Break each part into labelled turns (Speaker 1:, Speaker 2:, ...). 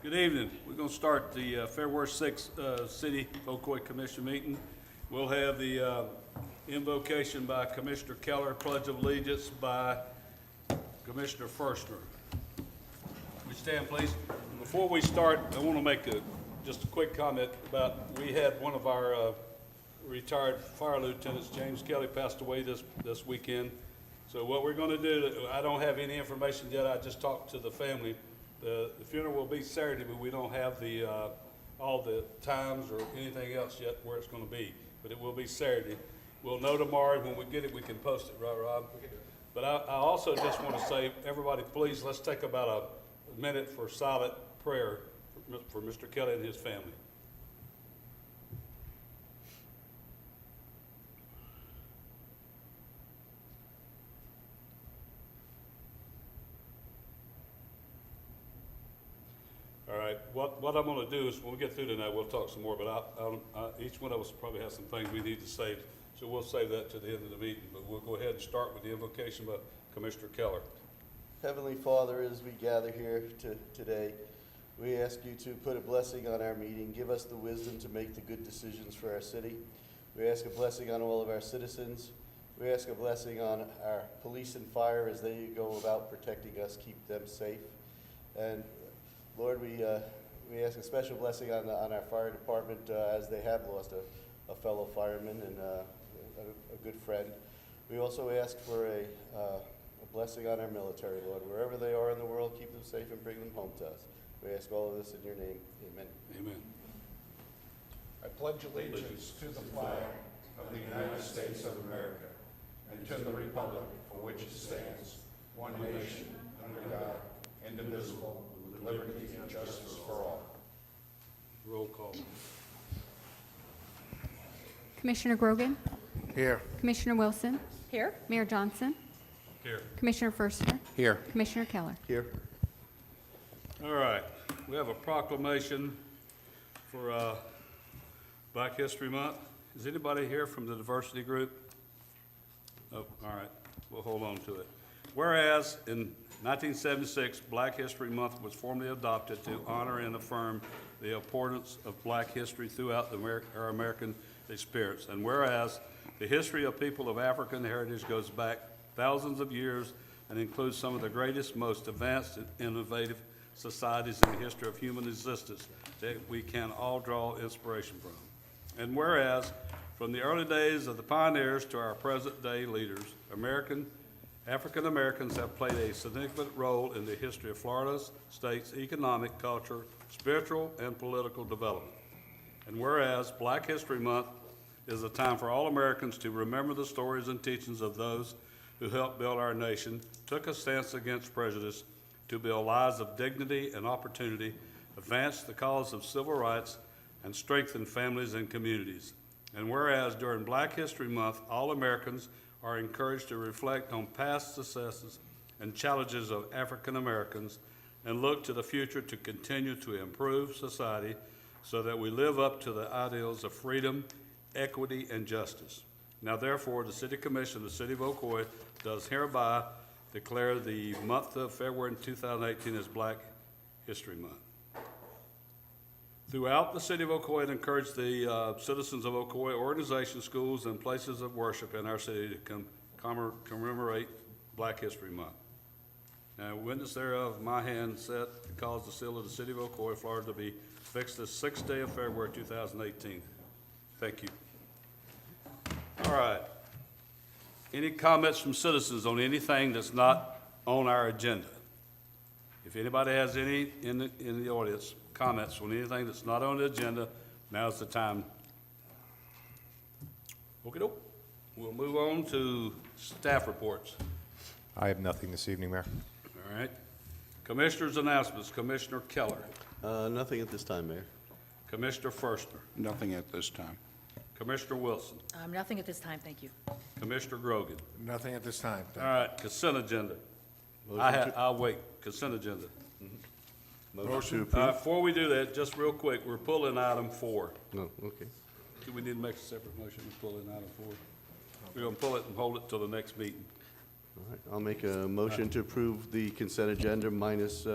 Speaker 1: Good evening. We're going to start the February 6th City of Ocoee Commission meeting. We'll have the invocation by Commissioner Keller, Pledge of Allegiance by Commissioner Firstner. We stand, please. Before we start, I want to make just a quick comment about, we had one of our retired fire lieutenants, James Kelly, passed away this weekend. So what we're going to do, I don't have any information yet. I just talked to the family. The funeral will be Saturday, but we don't have the all the times or anything else yet where it's going to be. But it will be Saturday. We'll know tomorrow. When we get it, we can post it, right, Rob? But I also just want to say, everybody, please, let's take about a minute for silent prayer for Mr. Kelly and his family. All right, what I'm going to do is when we get through tonight, we'll talk some more, but each one of us probably has some things we need to say, so we'll save that to the end of the meeting. But we'll go ahead and start with the invocation by Commissioner Keller.
Speaker 2: Heavenly Father, as we gather here today, we ask you to put a blessing on our meeting. Give us the wisdom to make the good decisions for our city. We ask a blessing on all of our citizens. We ask a blessing on our police and fire as they go about protecting us, keep them safe. And Lord, we ask a special blessing on our fire department as they have lost a fellow fireman and a good friend. We also ask for a blessing on our military, Lord. Wherever they are in the world, keep them safe and bring them home to us. We ask all of this in your name. Amen.
Speaker 1: Amen.
Speaker 3: I pledge allegiance to the flag of the United States of America and to the republic for which it stands, one nation, under God, indivisible, with liberty and justice for all.
Speaker 1: Roll call.
Speaker 4: Commissioner Grogan?
Speaker 3: Here.
Speaker 4: Commissioner Wilson?
Speaker 5: Here.
Speaker 4: Mayor Johnson?
Speaker 1: Here.
Speaker 4: Commissioner Firstner?
Speaker 3: Here.
Speaker 4: Commissioner Keller?
Speaker 2: Here.
Speaker 1: All right, we have a proclamation for Black History Month. Is anybody here from the diversity group? Oh, all right, we'll hold on to it. Whereas in 1976, Black History Month was formally adopted to honor and affirm the importance of Black history throughout our American experience. And whereas the history of people of African heritage goes back thousands of years and includes some of the greatest, most advanced and innovative societies in the history of human existence that we can all draw inspiration from. And whereas from the early days of the pioneers to our present day leaders, African Americans have played a significant role in the history of Florida state's economic, culture, spiritual, and political development. And whereas Black History Month is a time for all Americans to remember the stories and teachings of those who helped build our nation, took a stance against prejudice, to build lives of dignity and opportunity, advance the cause of civil rights, and strengthen families and communities. And whereas during Black History Month, all Americans are encouraged to reflect on past successes and challenges of African Americans and look to the future to continue to improve society so that we live up to the ideals of freedom, equity, and justice. Now therefore, the City Commission of the City of Ocoee does hereby declare the month of February 2018 as Black History Month. Throughout the City of Ocoee, it encouraged the citizens of Ocoee, organizations, schools, and places of worship in our city to commemorate Black History Month. Now, witness thereof, my hand set to cause the seal of the City of Ocoee, Florida, to be fixed this 6th day of February 2018. Thank you. All right. Any comments from citizens on anything that's not on our agenda? If anybody has any in the audience, comments on anything that's not on the agenda, now's the time. Okey-doke. We'll move on to staff reports.
Speaker 6: I have nothing this evening, Mayor.
Speaker 1: All right. Commissioners' announcements. Commissioner Keller.
Speaker 2: Nothing at this time, Mayor.
Speaker 1: Commissioner Firstner.
Speaker 3: Nothing at this time.
Speaker 1: Commissioner Wilson.
Speaker 5: Nothing at this time, thank you.
Speaker 1: Commissioner Grogan.
Speaker 3: Nothing at this time.
Speaker 1: All right. Consent agenda. I'll wait. Consent agenda.
Speaker 2: Motion to approve.
Speaker 1: Before we do that, just real quick, we're pulling item 4.
Speaker 2: No, okay.
Speaker 1: Do we need to make a separate motion to pull in item 4? We're going to pull it and hold it till the next meeting.
Speaker 2: All right, I'll make a motion to approve the consent agenda minus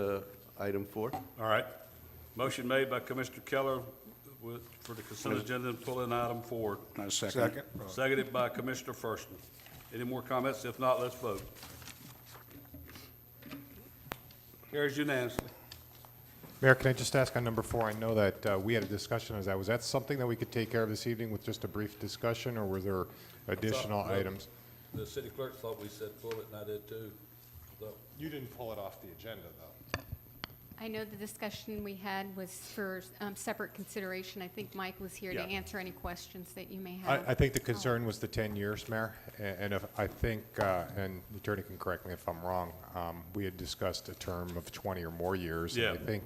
Speaker 2: item 4.
Speaker 1: All right. Motion made by Commissioner Keller for the consent agenda and pulling item forward.
Speaker 3: Second.
Speaker 1: Seconded by Commissioner Firstman. Any more comments? If not, let's vote. Carries unanimously.
Speaker 6: Mayor, can I just ask on number 4? I know that we had a discussion as that. Was that something that we could take care of this evening with just a brief discussion, or were there additional items?
Speaker 1: The city clerk thought we said pull it, and I did too. So,
Speaker 6: You didn't pull it off the agenda, though.
Speaker 4: I know the discussion we had was for separate consideration. I think Mike was here to
Speaker 6: Yeah.
Speaker 4: answer any questions that you may have.
Speaker 6: I think the concern was the 10 years, Mayor, and if, I think, and the attorney can correct me if I'm wrong, we had discussed a term of 20 or more years. and
Speaker 1: Yeah.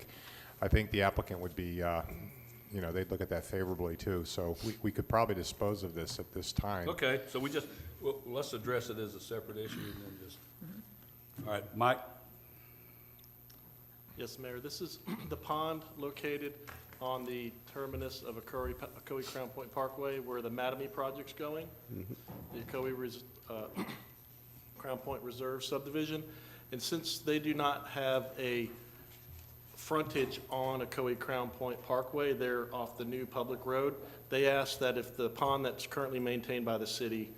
Speaker 6: I think the applicant would be, they'd look at that favorably too, so we could probably dispose of this at this time.
Speaker 1: okay, so well, let's address it as a separate issue and then just, all right, Mike?
Speaker 5: Yes, Mayor, this is the pond located on the terminus of Ocoee Crown Point Parkway where the Mattamy project's going. The Ocoee Crown Point Reserve subdivision. And since they do not have a frontage on Ocoee Crown Point Parkway, they're off the new public road. They asked that if the pond that's currently maintained by the city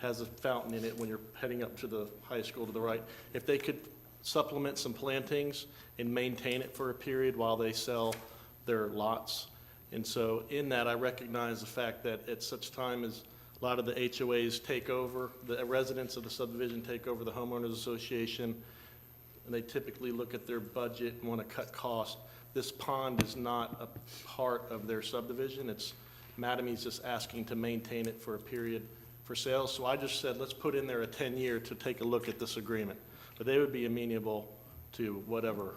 Speaker 5: has a fountain in it when you're heading up to the high school to the right, if they could supplement some plantings and maintain it for a period while they sell their lots. And so in that, I recognize the fact that at such time as a lot of the HOAs take over, the residents of the subdivision take over the homeowners association, and they typically look at their budget and want to cut costs. This pond is not a part of their subdivision. Mattamy's just asking to maintain it for a period for sales. So I just said, let's put in there a 10-year to take a look at this agreement. But they would be amenable to whatever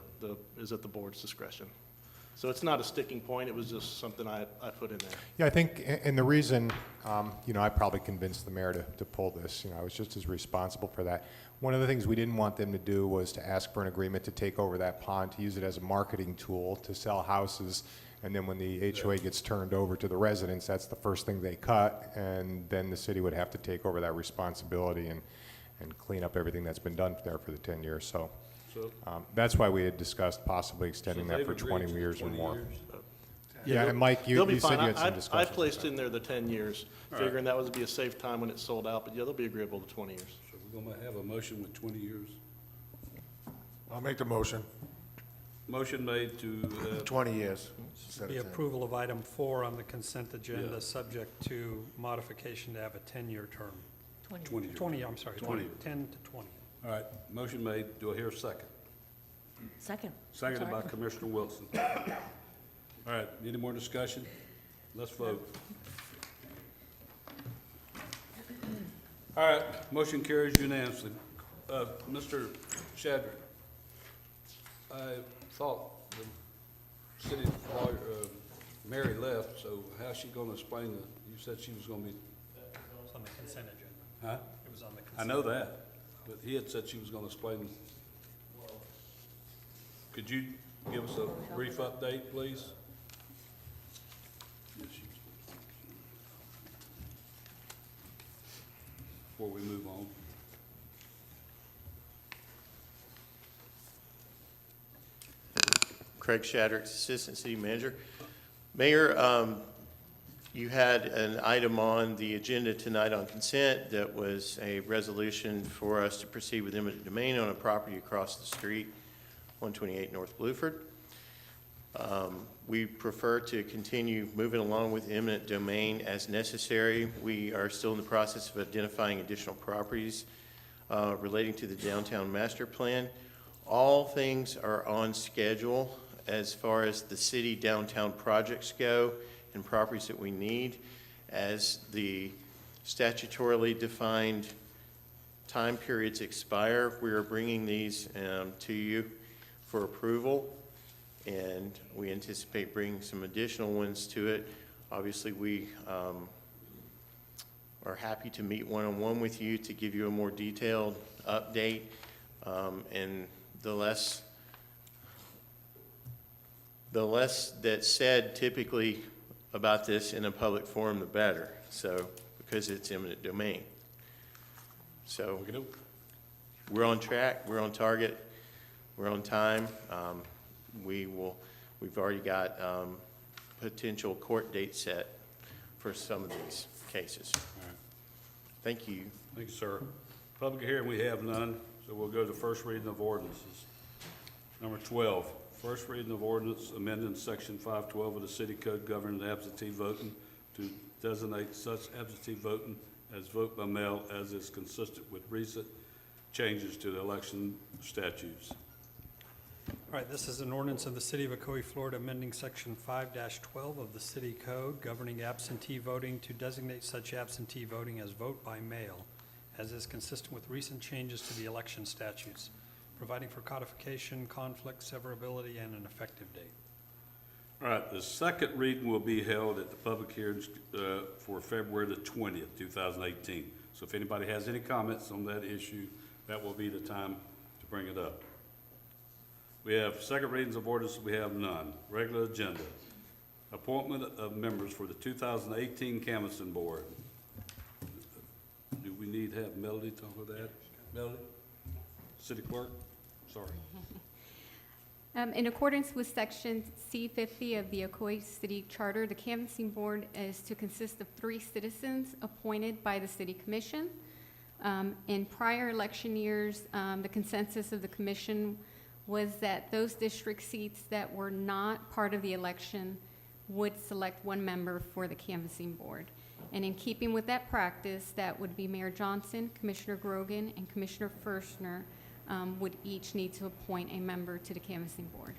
Speaker 5: is at the board's discretion. So it's not a sticking point, it was just something I put in there.
Speaker 6: Yeah, I think, and the reason, I probably convinced the mayor to pull this, I was just as responsible for that. One of the things we didn't want them to do was to ask for an agreement to take over that pond, to use it as a marketing tool, to sell houses, and then when the HOA gets turned over to the residents, that's the first thing they cut, and then the city would have to take over that responsibility and clean up everything that's been done there for the 10 years. So that's why we had discussed possibly extending that for 20 years or more. Yeah, and Mike,
Speaker 5: They'll be
Speaker 6: you said
Speaker 5: fine.
Speaker 6: you had some
Speaker 5: I
Speaker 6: discussions.
Speaker 5: placed in there the 10 years, figuring that would be a safe time when it's sold out, but yeah, they'll be agreeable to 20 years.
Speaker 1: So we're gonna have a motion with 20 years.
Speaker 3: I'll make the motion.
Speaker 1: Motion made to,
Speaker 3: 20 years. instead of
Speaker 7: The
Speaker 3: 10.
Speaker 7: approval of item 4 on the consent agenda,
Speaker 1: Yeah.
Speaker 7: subject to modification to have a 10-year term.
Speaker 1: 20 years.
Speaker 7: 20, I'm sorry,
Speaker 1: 20.
Speaker 7: 10 to 20.
Speaker 1: All right, motion made. Do I hear a second?
Speaker 8: Second.
Speaker 1: Seconded by Commissioner Wilson. All right, any more discussion? Let's vote. All right, motion carries unanimously. Mr. Shadrick, I thought the city lawyer, Mary left, so how's she gonna explain you said she was gonna be,
Speaker 7: It was on the consent agenda.
Speaker 1: huh?
Speaker 7: It was on the consent.
Speaker 1: I know that, but he had said she was gonna explain. Could you give us a brief update, please? Before we move on.
Speaker 2: Craig Shadrick, Assistant City Manager. Mayor, you had an item on the agenda tonight on consent that was a resolution for us to proceed with eminent domain on a property across the street, 128 North Bluford. We prefer to continue moving along with eminent domain as necessary. We are still in the process of identifying additional properties relating to the downtown master plan. All things are on schedule as far as the city downtown projects go and properties that we need. As the statutorily defined time periods expire, we are bringing these to you for approval, and we anticipate bringing some additional ones to it. Obviously, we are happy to meet one-on-one with you to give you a more detailed update, and the less that's said typically about this in a public forum, the better. So, because it's eminent domain. So, we're on track, we're on target, we're on time. We
Speaker 8: We've already got potential court dates set for some of these cases.
Speaker 1: All right.
Speaker 8: Thank you.
Speaker 1: Thank you, sir. Public hearing, we have none, so we'll go to first reading of ordinances. Number 12, first reading of ordinance amending section 512 of the city code governing absentee voting to designate such absentee voting as vote by mail as is consistent with recent changes to the election statutes.
Speaker 7: All right, this is an ordinance of the City of Ocoee, Florida, amending Section 5-12 of the City Code governing absentee voting to designate such absentee voting as vote by mail, as is consistent with recent changes to the election statutes, providing for codification, conflict, severability, and an effective date.
Speaker 1: All right, the second reading will be held at the public hearings for February the 20th, 2018. So if anybody has any comments on that issue, that will be the time to bring it up. We have second readings of ordinance, we have none. Regular agenda. Appointment of members for the 2018 Canvassing Board. Do we need to have Melody talk about that? Melody? City Clerk? Sorry.
Speaker 4: In accordance with Section C-50 of the Ocoee City Charter, the canvassing board is to consist of 3 citizens appointed by the City Commission. In prior election years, the consensus of the commission was that those district seats that were not part of the election would select 1 member for the canvassing board. And in keeping with that practice, that would be Mayor Johnson, Commissioner Grogan, and Commissioner Firstner would each need to appoint a member to the canvassing board.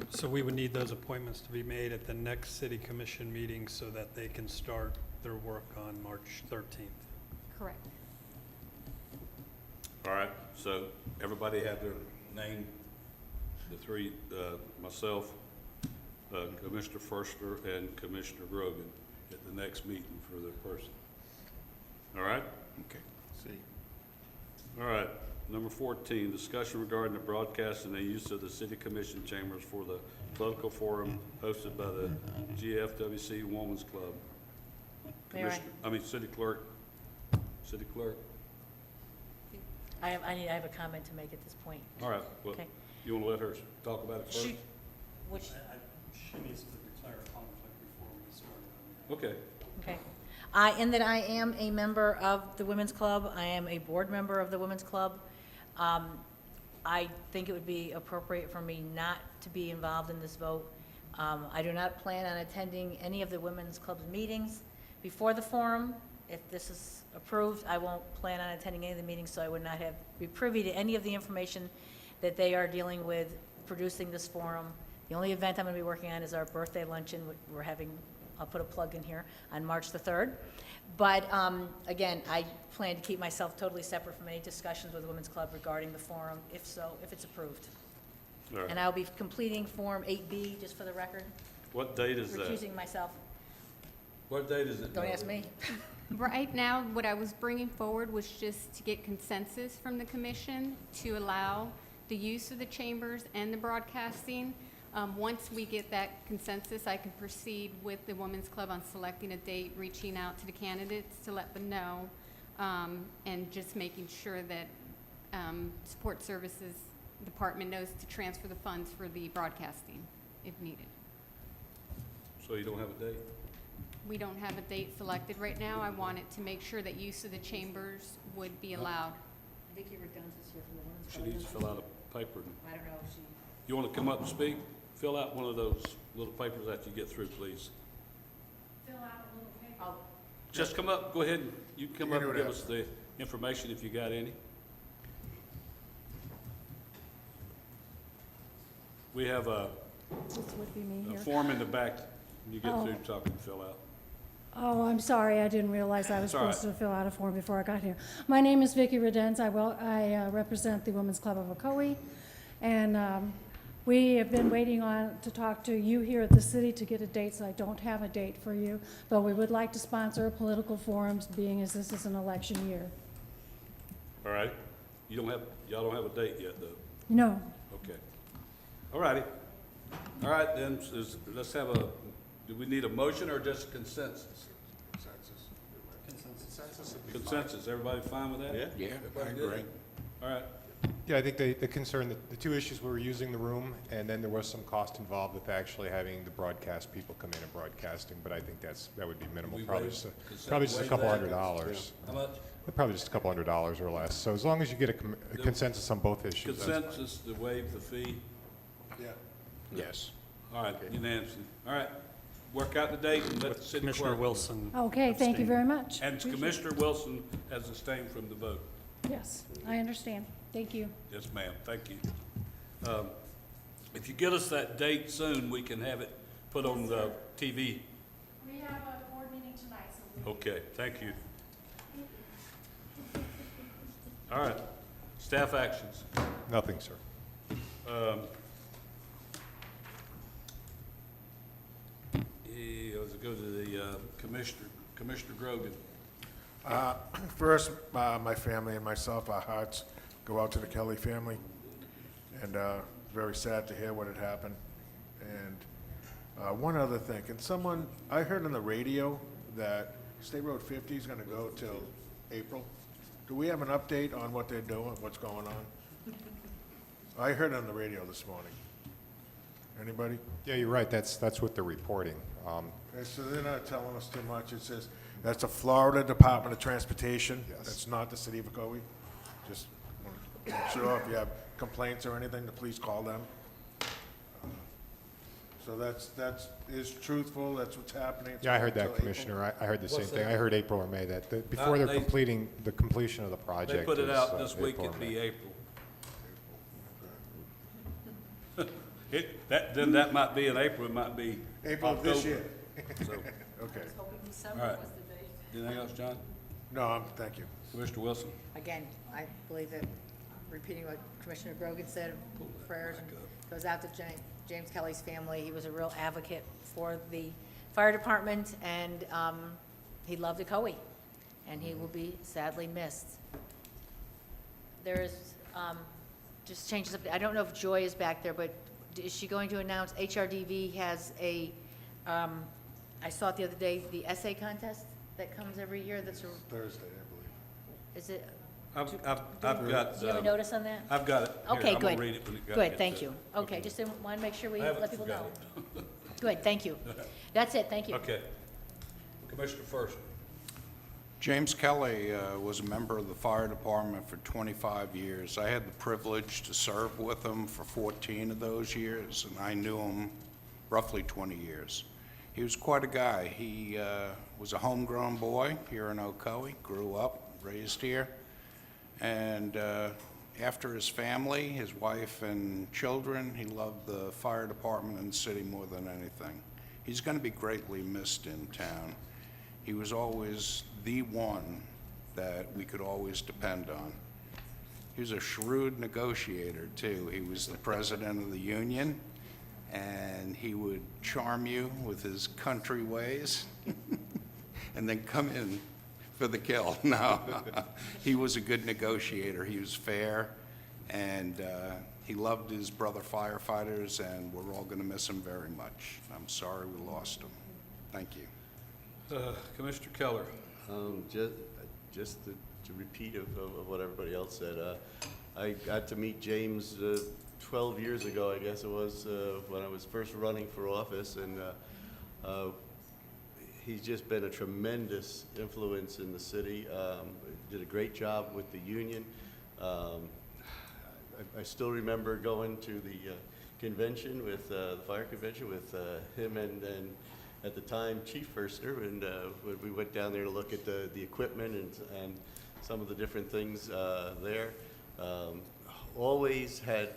Speaker 7: So we would need those appointments to be made at the next city commission meeting so that they can start their work on March 13th.
Speaker 4: Correct.
Speaker 1: All right, so everybody have their name, the 3, myself, Commissioner Firstner, and Commissioner Grogan at the next meeting for their person. All right?
Speaker 3: Okay. See.
Speaker 1: All right, number 14, discussion regarding the broadcast and the use of the city commission chambers for the political forum hosted by the GFWC Women's Club.
Speaker 9: Mayor,
Speaker 1: City Clerk. City Clerk.
Speaker 9: I have a comment to make at this point.
Speaker 1: All right, well,
Speaker 9: Okay.
Speaker 1: you want to let her talk about it first?
Speaker 9: Which,
Speaker 7: She needs to declare a conflict before we get started on that.
Speaker 1: Okay.
Speaker 9: okay. In that I am a member of the Women's Club. I am a board member of the Women's Club. I think it would be appropriate for me not to be involved in this vote. I do not plan on attending any of the Women's Club's meetings before the forum. If this is approved, I won't plan on attending any of the meetings, so I would not be privy to any of the information that they are dealing with producing this forum. The only event I'm going to be working on is our birthday luncheon. We're having, I'll put a plug in here, on March the 3rd. But again, I plan to keep myself totally separate from any discussions with the Women's Club regarding the forum, if it's approved.
Speaker 1: All right.
Speaker 9: And I'll be completing Form 8B, just for the record,
Speaker 1: What date is that?
Speaker 9: recusing myself.
Speaker 1: What date is it?
Speaker 9: Don't ask me.
Speaker 4: Right now, what I was bringing forward was just to get consensus from the commission to allow the use of the chambers and the broadcasting. Once we get that consensus, I can proceed with the Women's Club on selecting a date, reaching out to the candidates to let them know, and just making sure that Support Services Department knows to transfer the funds for the broadcasting if needed.
Speaker 1: So you don't have a date?
Speaker 4: We don't have a date selected right now. I wanted to make sure that use of the chambers would be allowed.
Speaker 9: Vicki Reguns is here from the Women's
Speaker 1: She
Speaker 9: Club.
Speaker 1: needs to fill out a paper.
Speaker 9: I don't know if she...
Speaker 1: You want to come up and speak? Fill out one of those little papers after you get through, please.
Speaker 4: Fill out a little paper.
Speaker 9: Oh,
Speaker 1: Just come up, go ahead, and you can come up and give us the information if you got any. We have a
Speaker 10: This would be me here.
Speaker 1: form in the back, when you get
Speaker 10: Oh.
Speaker 1: through talking, fill out.
Speaker 10: Oh, I'm sorry, I didn't realize I was
Speaker 1: It's all right.
Speaker 10: supposed to fill out a form before I got here. My name is Vicki Redenz. I represent the Women's Club of Ocoee, and we have been waiting to talk to you here at the city to get a date, so I don't have a date for you, but we would like to sponsor a political forum, being as this is an election year.
Speaker 1: All right? Y'all don't have a date yet, though?
Speaker 10: No,
Speaker 1: Okay. All righty. All right, then, let's have do we need a motion or just consensus?
Speaker 3: Consensus would be fine.
Speaker 1: Consensus, everybody fine with that?
Speaker 3: Yeah, I
Speaker 1: Everybody good?
Speaker 3: agree.
Speaker 1: All right.
Speaker 6: Yeah, I think the concern, the two issues were using the room, and then there was some cost involved with actually having the broadcast people come in and broadcasting, but I think that would be minimal,
Speaker 1: We
Speaker 6: probably
Speaker 1: waive-
Speaker 6: just,
Speaker 1: consent
Speaker 6: probably just a
Speaker 1: waive
Speaker 6: couple
Speaker 1: that?
Speaker 6: $100.
Speaker 1: How much?
Speaker 6: Probably just a couple $100 or less. So as long as you get a consensus on both issues, that's fine.
Speaker 1: Consensus to waive the fee?
Speaker 3: Yeah.
Speaker 8: Yes.
Speaker 1: All right, unanimously. All right, work out the date and let the city clerk.
Speaker 7: Commissioner Wilson.
Speaker 10: Okay, thank you very much.
Speaker 1: And
Speaker 10: Appreciate it.
Speaker 1: Commissioner Wilson has abstained from the vote.
Speaker 10: Yes, I understand. Thank you.
Speaker 1: Yes, ma'am, thank you. If you get us that date soon, we can have it put on the TV.
Speaker 10: We have a board meeting tonight, so
Speaker 1: Okay, thank you. All right, staff actions.
Speaker 6: Nothing, sir.
Speaker 1: Let's go to the Commissioner Grogan.
Speaker 3: First, my family and myself, our hearts go out to the Kelly family, and very sad to hear what had happened. And one other thing, I heard on the radio that State Road 50 is gonna go till April. Do we have an update on what they're doing, what's going on? I heard on the radio this morning. Anybody?
Speaker 6: Yeah, you're right. That's what they're reporting.
Speaker 3: Okay, so they're not telling us too much. It says, that's the Florida Department of Transportation.
Speaker 6: Yes.
Speaker 3: That's not the city of Ocoee. Just want to make sure if you have complaints or anything, to please call them. So that is truthful, that's what's happening. It's
Speaker 6: Yeah, I heard
Speaker 3: going
Speaker 6: that,
Speaker 3: till April.
Speaker 6: Commissioner. I heard the same
Speaker 1: What's
Speaker 6: thing.
Speaker 1: that?
Speaker 6: I heard April or May, that before they're
Speaker 1: they-
Speaker 6: completing the completion of the project.
Speaker 1: They put it
Speaker 6: is,
Speaker 1: out this week,
Speaker 6: April or
Speaker 1: it'd be
Speaker 6: May.
Speaker 1: April. Then that might be in April, it might be
Speaker 3: April of this
Speaker 1: October.
Speaker 3: year.
Speaker 1: So,
Speaker 9: Hoping December
Speaker 1: All right.
Speaker 9: was the date.
Speaker 1: anything else, John?
Speaker 3: No, thank you.
Speaker 1: Commissioner Wilson?
Speaker 9: Again, I believe that repeating what Commissioner Grogan said, prayers and goes out to James Kelly's family. He was a real advocate for the fire department, and he loved Ocoee, and he will be sadly missed. There is, just changes up, I don't know if Joy is back there, but is she going to announce HRDV has I saw it the other day, the essay contest that comes every year, that's,
Speaker 3: Thursday, I believe.
Speaker 9: is it,
Speaker 1: I've got,
Speaker 9: do you have a notice on that?
Speaker 1: I've got it. Here,
Speaker 9: Okay,
Speaker 1: I'm gonna
Speaker 9: good.
Speaker 1: read it when it
Speaker 9: Good,
Speaker 1: gets
Speaker 9: thank
Speaker 1: to
Speaker 9: you.
Speaker 1: it.
Speaker 9: Okay, just want to make sure we
Speaker 1: I haven't
Speaker 9: let people know.
Speaker 1: forgot
Speaker 9: Good, thank you. That's it, thank you.
Speaker 1: Okay. Commissioner first.
Speaker 3: James Kelly was a member of the fire department for 25 years. I had the privilege to serve with him for 14 of those years, and I knew him roughly 20 years. He was quite a guy. He was a homegrown boy here in Ocoee, grew up, raised here, and after his family, his wife and children, he loved the fire department and the city more than anything. He's going to be greatly missed in town. He was always the one that we could always depend on. He was a shrewd negotiator, too. He was the president of the union, and he would charm you with his country ways and then come in for the kill. No, he was a good negotiator. He was fair, and he loved his brother firefighters, and we're all going to miss him very much. I'm sorry we lost him. Thank you.
Speaker 1: Commissioner Keller.
Speaker 2: Just to repeat of what everybody else said, I got to meet James 12 years ago, I guess it was, when I was first running for office, and he's just been a tremendous influence in the city. Did a great job with the union. I still remember going to the convention with the fire convention with him and at the time Chief Firster, and when we went down there to look at the equipment and some of the different things there. Always had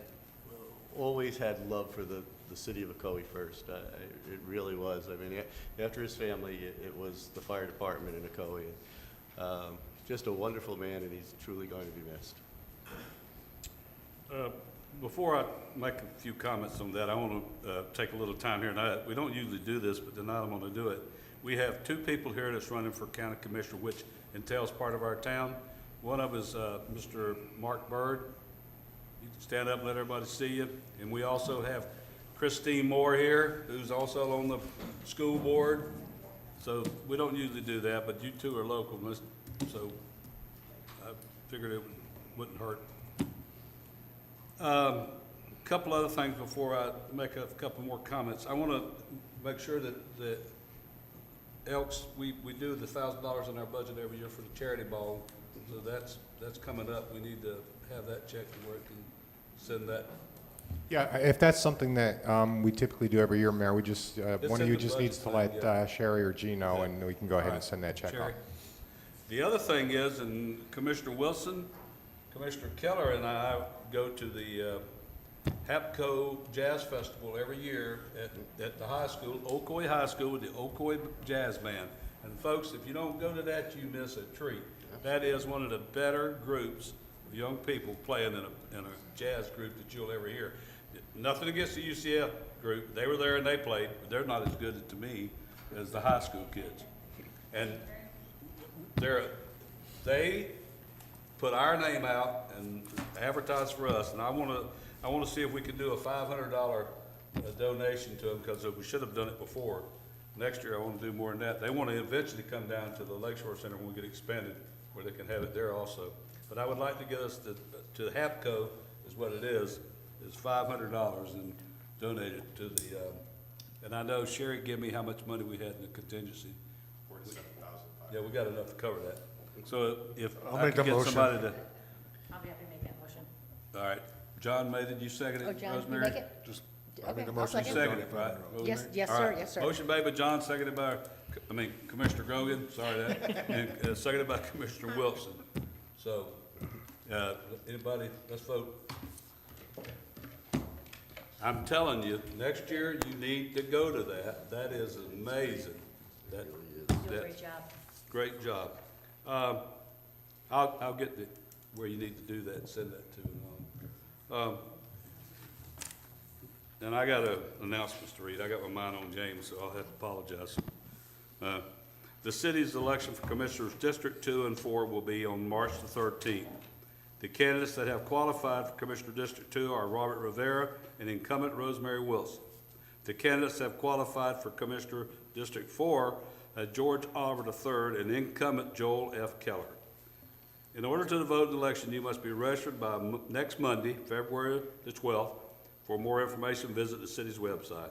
Speaker 2: love for the city of Ocoee first. It really was. I mean, after his family, it was the fire department in Ocoee. Just a wonderful man, and he's truly going to be missed.
Speaker 1: Before I make a few comments on that, I want to take a little time here. Now, we don't usually do this, but tonight I'm going to do it. We have two people here that's running for county commissioner, which entails part of our town. One of them is Mr. Mark Bird. You can stand up and let everybody see you. And we also have Christine Moore here, who's also on the school board. So we don't usually do that, but you two are local, so I figured it wouldn't hurt. Couple other things before I make a couple more comments. I want to make sure that Elks, we do the $1,000 in our budget every year for the charity ball. So that's coming up. We need to have that checked where it can send that.
Speaker 6: Yeah, if that's something that we typically do every year, Mayor, we just, one
Speaker 1: in
Speaker 6: of you
Speaker 1: the
Speaker 6: just needs to
Speaker 1: budget thing,
Speaker 6: let Sherry or G know,
Speaker 1: Yeah.
Speaker 6: and we can go ahead
Speaker 1: All
Speaker 6: and
Speaker 1: right.
Speaker 6: send that check
Speaker 1: Sherry.
Speaker 6: out.
Speaker 1: The other thing is, and Commissioner Wilson, Commissioner Keller and I go to the HAPCO Jazz Festival every year at the high school, Ocoee High School, with the Ocoee Jazz Band. And folks, if you don't go to that, you miss a treat. That is one of the better groups of young people playing in a jazz group that you'll ever hear. Nothing against the UCF group. They were there and they played, but they're not as good to me as the high school kids. And they put our name out and advertise for us, and I want to see if we can do a $500 donation to them, because we should have done it before. Next year, I want to do more than that. They want to eventually come down to the Lakeshore Center when we get expanded, where they can have it there also. But I would like to get us to HAPCO, is what it is $500, and donate it to the, and I know Sherry gave me how much money we had in the contingency. Yeah, we got enough to cover that. So if
Speaker 3: I'll
Speaker 1: I
Speaker 3: make
Speaker 1: could
Speaker 3: a
Speaker 1: get
Speaker 3: motion.
Speaker 1: somebody to,
Speaker 9: I'll be happy to make that motion.
Speaker 1: all right, John made it, you seconded
Speaker 11: Oh,
Speaker 1: it,
Speaker 11: John, you
Speaker 1: Rosemary?
Speaker 11: make it?
Speaker 3: Just, I
Speaker 11: Okay,
Speaker 3: make a
Speaker 11: I'll
Speaker 3: motion.
Speaker 11: second.
Speaker 1: Seconded, right?
Speaker 11: Yes, yes,
Speaker 1: All
Speaker 11: sir,
Speaker 1: right.
Speaker 11: yes, sir.
Speaker 1: Motion made by John, seconded by, Commissioner Grogan, sorry that, and seconded by Commissioner Wilson. So, anybody, let's vote. I'm telling you, next year you need to go to that. That is amazing. That,
Speaker 9: You do a
Speaker 1: that,
Speaker 9: great job.
Speaker 1: great job. I'll get where you need to do that and send that to them. And I got announcements to read. I got my mind on James, so I'll have to apologize. The city's election for Commissioners District 2 and 4 will be on March the 13th. The candidates that have qualified for Commissioner District 2 are Robert Rivera and incumbent Rosemary Wilson. The candidates that have qualified for Commissioner District 4 are George Oliver III and incumbent Joel F. Keller. In order to vote in the election, you must be registered by next Monday, February the 12th. For more information, visit the city's website.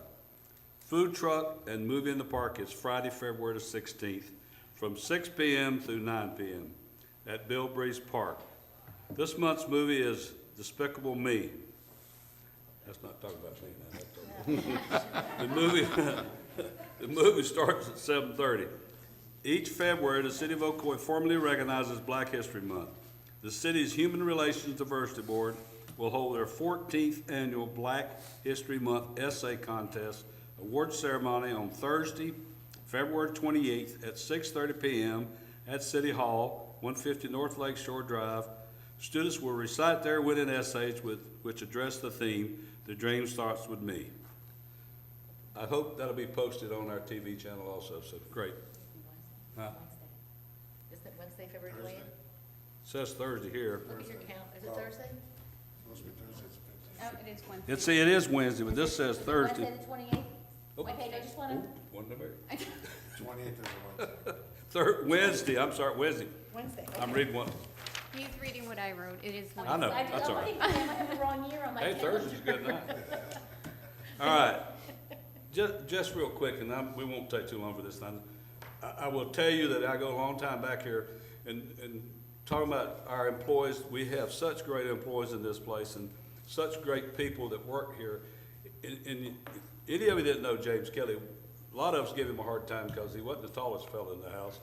Speaker 1: Food truck and movie in the park is Friday, February the 16th, from 6 p.m. through 9 p.m. at Bill Breeze Park. This month's movie is Despicable Me. That's not talking about me now. The movie starts at 7:30. Each February, the City of Ocoee formally recognizes Black History Month. The city's Human Relations Diversity Board will hold their 14th annual Black History Month essay contest award ceremony on Thursday, February 28th at 6:30 p.m. at City Hall, 150 North Lake Shore Drive. Students will recite their winning essays which address the theme, "The Dream Starts With Me." I hope that'll be posted on our TV channel also, so great. Huh?
Speaker 9: Isn't it Wednesday, February 20th?
Speaker 1: Says Thursday here.
Speaker 9: Look at your count. Is it Thursday?
Speaker 4: Oh, it is Wednesday.
Speaker 1: See, it is Wednesday, but this says Thursday.
Speaker 9: Wednesday the 28th?
Speaker 1: Oh.
Speaker 9: Okay, I just wanted,
Speaker 1: One to Mary.
Speaker 3: 28th is a Wednesday.
Speaker 1: Wednesday, I'm sorry, Wednesday.
Speaker 9: Wednesday.
Speaker 1: I'm
Speaker 9: okay.
Speaker 1: reading one.
Speaker 4: He's reading what I wrote. It is
Speaker 1: I
Speaker 4: Wednesday.
Speaker 1: know, that's all right.
Speaker 9: I have the wrong year on my
Speaker 1: Hey,
Speaker 9: calendar.
Speaker 1: Thursday's a good night. All right, just real quick, and we won't take too long for this thing. I will tell you that I go a long time back here, and talking about our employees, we have such great employees in this place, and such great people that work here. And any of you that know James Kelly, a lot of us give him a hard time because he wasn't the tallest fellow in the house,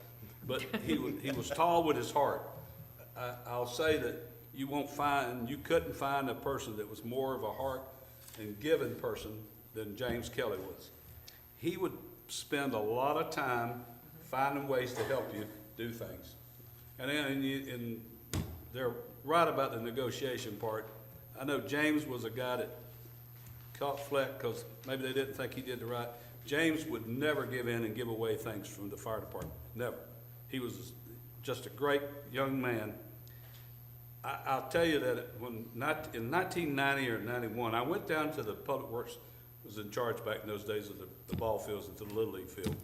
Speaker 1: but he was tall with his heart. I'll say that you couldn't find a person that was more of a heart and giving person than James Kelly was. He would spend a lot of time finding ways to help you do things. And they're right about the negotiation part. I know James was a guy that caught flack because maybe they didn't think he did the right. James would never give in and give away things from the fire department, never. He was just a great young man. I'll tell you that in 1990 or 91, I went down to the Public Works, was in charge back in those days of the ball fields and to the Little League field.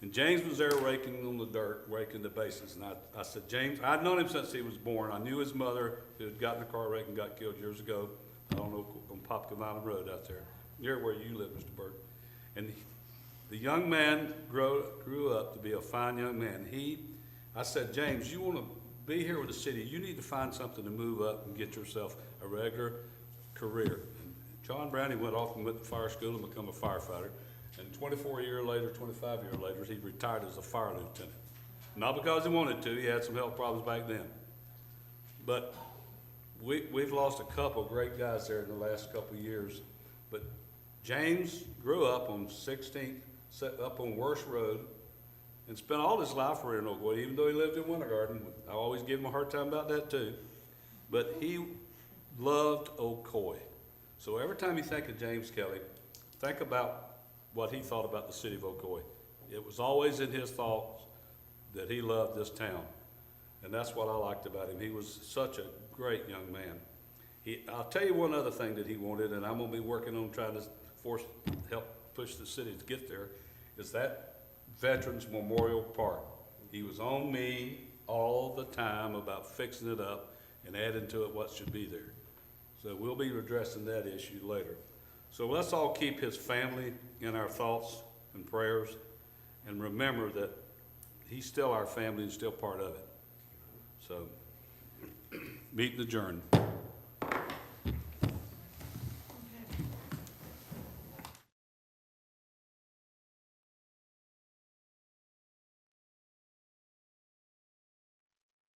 Speaker 1: And James was there raking on the dirt, raking the bases. And I said, James, I'd known him since he was born. I knew his mother, who had gotten in a car wreck and got killed years ago, on Popkin Island Road out there, near where you live, Mr. Burt. And the young man grew up to be a fine young man. I said, James, you want to be here with the city, you need to find something to move up and get yourself a regular career. And John Brownie went off and went to fire school and become a firefighter. And 25 years later, he retired as a fire lieutenant. Not because he wanted to, he had some health problems back then. But we've lost a couple great guys there in the last couple of years. But James grew up on 16th, up on Worst Road, and spent all his life here in Ocoee, even though he lived in Winter Garden. I always give him a hard time about that too. But he loved Ocoee. So every time you think of James Kelly, think about what he thought about the city of Ocoee. It was always in his thoughts that he loved this town. And that's what I liked about him. He was such a great young man. I'll tell you one other thing that he wanted, and I'm gonna be working on trying to help push the city to get there, is that Veterans Memorial Park. He was on me all the time about fixing it up and adding to it what should be there. So we'll be addressing that issue later. So let's all keep his family in our thoughts and prayers, and remember that he's still our family and still part of it. So, meeting adjourned.